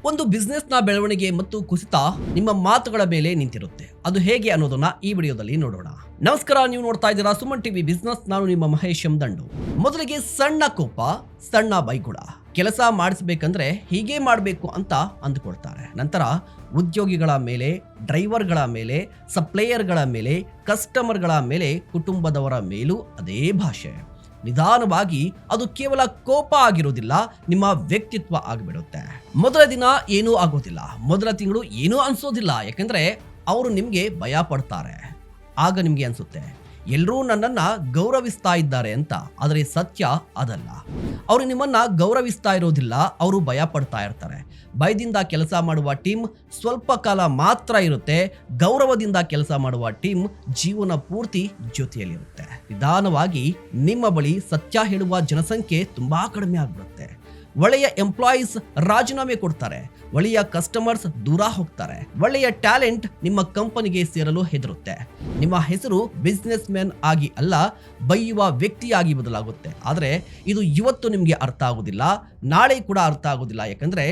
ಒಂದು ಬಿಸ್ನೆಸ್ನ ಬೆಳವಣಿಗೆ ಮತ್ತು ಕುಸಿತ ನಿಮ್ಮ ಮಾತುಗಳ ಮೇಲೆ ನಿಂತಿರುತ್ತೆ. ಅದು ಹೇಗೆ ಅನ್ನೋದನ್ನ ಈ ವಿಡಿಯೋದಲ್ಲಿ ನೋಡೋಣ. ನಮಸ್ಕಾರ, ನೀವು ನೋಡ್ತಾ ಇದ್ದೀರಾ ಸುಮನ್ ಟಿವಿ ಬಿಸ್ನೆಸ್. ನಾನು ನಿಮ್ಮ ಮಹೇಶ್ ಎಂ ದಂಡು. ಮೊದಲಿಗೆ ಸಣ್ಣ ಕೋಪ, ಸಣ್ಣ ಬೈಗುಳ. ಕೆಲಸ ಮಾಡಿಸಬೇಕಂದ್ರೆ ಹೀಗೆ ಮಾಡಬೇಕು ಅಂತ ಅಂದುಕೊಳ್ತಾರೆ. ನಂತರ ಉದ್ಯೋಗಿಗಳ ಮೇಲೆ, ಡ್ರೈವರ್ಗಳ ಮೇಲೆ, ಸಪ್ಲೈಯರ್ಗಳ ಮೇಲೆ, ಕಸ್ಟಮರ್ಗಳ ಮೇಲೆ, ಕುಟುಂಬದವರ ಮೇಲೂ ಅದೇ ಭಾಷೆ. ನಿಧಾನವಾಗಿ ಅದು ಕೇವಲ ಕೋಪ ಆಗಿರೋದಿಲ್ಲ, ನಿಮ್ಮ ವ್ಯಕ್ತಿತ್ವ ಆಗಿಬಿಡುತ್ತೆ. ಮೊದಲ ದಿನ ಏನೂ ಆಗೋದಿಲ್ಲ, ಮೊದಲ ತಿಂಗಳು ಏನೂ ಅನ್ಸೋದಿಲ್ಲ. ಯಾಕಂದ್ರೆ ಅವರು ನಿಮಗೆ ಭಯ ಪಡ್ತಾರೆ. ಆಗ ನಿಮಗೆ ಅನ್ಸುತ್ತೆ ಎಲ್ಲರೂ ನನ್ನನ್ನ ಗೌರವಿಸ್ತಾ ಇದ್ದಾರೆ ಅಂತ. ಆದರೆ ಸತ್ಯ ಅದಲ್ಲ. ಅವರು ನಿಮ್ಮನ್ನ ಗೌರವಿಸ್ತಾ ಇರೋದಿಲ್ಲ, ಅವರು ಭಯ ಪಡ್ತಾ ಇರ್ತಾರೆ. ಭಯದಿಂದ ಕೆಲಸ ಮಾಡುವ ಟೀಮ್ ಸ್ವಲ್ಪ ಕಾಲ ಮಾತ್ರ ಇರುತ್ತೆ, ಗೌರವದಿಂದ ಕೆಲಸ ಮಾಡುವ ಟೀಮ್ ಜೀವನ ಪೂರ್ತಿ ಜೊತೆಯಲ್ಲಿರುತ್ತೆ. ನಿಧಾನವಾಗಿ ನಿಮ್ಮ ಬಳಿ ಸತ್ಯ ಹೇಳುವ ಜನಸಂಖ್ಯೆ ತುಂಬಾ ಕಡಿಮೆ ಆಗ್ಬಿಡುತ್ತೆ. ಒಳ್ಳೆಯ ಎಂಪ್ಲಾಯೀಸ್ ರಾಜೀನಾಮೆ ಕೊಡ್ತಾರೆ, ಒಳ್ಳೆಯ ಕಸ್ಟಮರ್ಸ್ ದೂರ ಹೋಗ್ತಾರೆ, ಒಳ್ಳೆಯ ಟ್ಯಾಲೆಂಟ್ ನಿಮ್ಮ ಕಂಪನಿಗೆ ಸೇರಲು ಹೆದರುತ್ತೆ. ನಿಮ್ಮ ಹೆಸರು ಬಿಸ್ನೆಸ್ ಮ್ಯಾನ್ ಆಗಿ ಅಲ್ಲ, ಬೈಯುವ ವ್ಯಕ್ತಿಯಾಗಿ ಬದಲಾಗುತ್ತೆ. ಆದರೆ ಇದು ಇವತ್ತು ನಿಮಗೆ ಅರ್ಥ ಆಗೋದಿಲ್ಲ, ನಾಳೆ ಕೂಡ ಅರ್ಥ ಆಗೋದಿಲ್ಲ. ಯಾಕಂದ್ರೆ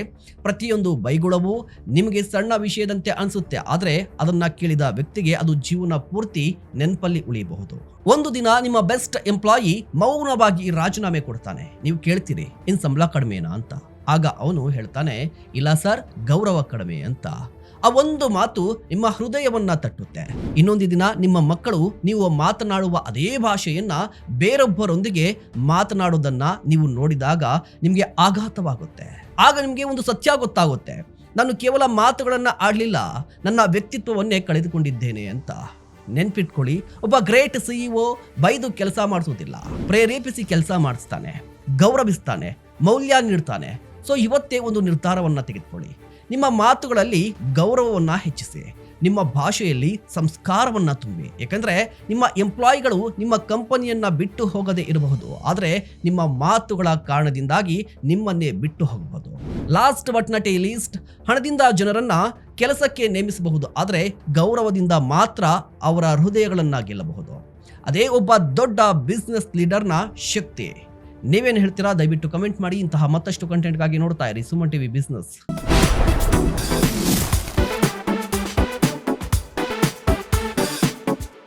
ಪ್ರತಿಯೊಂದು ಬೈಗುಳವು ನಿಮಗೆ ಸಣ್ಣ ವಿಷಯದಂತೆ ಅನಿಸುತ್ತೆ, ಆದರೆ ಅದನ್ನ ಕೇಳಿದ ವ್ಯಕ್ತಿಗೆ ಅದು ಜೀವನ ಪೂರ್ತಿ ನೆನಪಲ್ಲಿ ಉಳಿಯಬಹುದು. ಒಂದು ದಿನ ನಿಮ್ಮ ಬೆಸ್ಟ್ ಎಂಪ್ಲಾಯಿ ಮೌನವಾಗಿ ರಾಜೀನಾಮೆ ಕೊಡ್ತಾನೆ. ನೀವು ಕೇಳ್ತೀರಿ, ಇನ್ ಸಂಬಳ ಕಡಿಮೆನಾ ಅಂತ. ಆಗ ಅವನು ಹೇಳ್ತಾನೆ, ಇಲ್ಲ ಸರ್, ಗೌರವ ಕಡಿಮೆ ಅಂತ. ಆ ಒಂದು ಮಾತು ನಿಮ್ಮ ಹೃದಯವನ್ನ ತಟ್ಟುತ್ತೆ. ಇನ್ನೊಂದು ದಿನ ನಿಮ್ಮ ಮಕ್ಕಳು ನೀವು ಮಾತನಾಡುವ ಅದೇ ಭಾಷೆಯನ್ನ ಬೇರೊಬ್ಬರೊಂದಿಗೆ ಮಾತನಾಡೋದನ್ನ ನೀವು ನೋಡಿದಾಗ ನಿಮಗೆ ಆಘಾತವಾಗುತ್ತೆ. ಆಗ ನಿಮಗೆ ಒಂದು ಸತ್ಯ ಗೊತ್ತಾಗುತ್ತೆ, ನಾನು ಕೇವಲ ಮಾತುಗಳನ್ನ ಆಡ್ಲಿಲ್ಲ, ನನ್ನ ವ್ಯಕ್ತಿತ್ವವನ್ನೇ ಕಳೆದುಕೊಂಡಿದ್ದೇನೆ ಅಂತ. ನೆನ್ಪಿಟ್ಕೊಳ್ಳಿ, ಒಬ್ಬ ಗ್ರೇಟ್ ಸಿಇಒ ಬೈದು ಕೆಲಸ ಮಾಡಿಸೋದಿಲ್ಲ, ಪ್ರೇರೇಪಿಸಿ ಕೆಲಸ ಮಾಡಿಸ್ತಾನೆ, ಗೌರವಿಸ್ತಾನೆ, ಮೌಲ್ಯ ನೀಡ್ತಾನೆ. ಸೊ ಇವತ್ತೇ ಒಂದು ನಿರ್ಧಾರವನ್ನ ತೆಗೆದುಕೊಳ್ಳಿ. ನಿಮ್ಮ ಮಾತುಗಳಲ್ಲಿ ಗೌರವವನ್ನ ಹೆಚ್ಚಿಸಿ, ನಿಮ್ಮ ಭಾಷೆಯಲ್ಲಿ ಸಂಸ್ಕಾರವನ್ನ ತುಂಬಿ. ಯಾಕಂದ್ರೆ ನಿಮ್ಮ ಎಂಪ್ಲಾಯಿಗಳು ನಿಮ್ಮ ಕಂಪನಿಯನ್ನ ಬಿಟ್ಟು ಹೋಗದೆ ಇರಬಹುದು, ಆದರೆ ನಿಮ್ಮ ಮಾತುಗಳ ಕಾರಣದಿಂದಾಗಿ ನಿಮ್ಮನ್ನೇ ಬಿಟ್ಟು ಹೋಗಬಹುದು. Last but not a least, ಹಣದಿಂದ ಜನರನ್ನ ಕೆಲಸಕ್ಕೆ ನೇಮಿಸಬಹುದು, ಆದರೆ ಗೌರವದಿಂದ ಮಾತ್ರ ಅವರ ಹೃದಯಗಳನ್ನ ಗೆಲ್ಲಬಹುದು. ಅದೇ ಒಬ್ಬ ದೊಡ್ಡ ಬಿಸ್ನೆಸ್ ಲೀಡರ್ನ ಶಕ್ತಿ. ನೀವೇನು ಹೇಳ್ತೀರಾ? ದಯವಿಟ್ಟು ಕಮೆಂಟ್ ಮಾಡಿ. ಇಂತಹ ಮತ್ತಷ್ಟು ಕಂಟೆಂಟ್ಗಾಗಿ ನೋಡ್ತಾ ಇರಿ ಸುಮನ್ ಟಿವಿ ಬಿಸ್ನೆಸ್.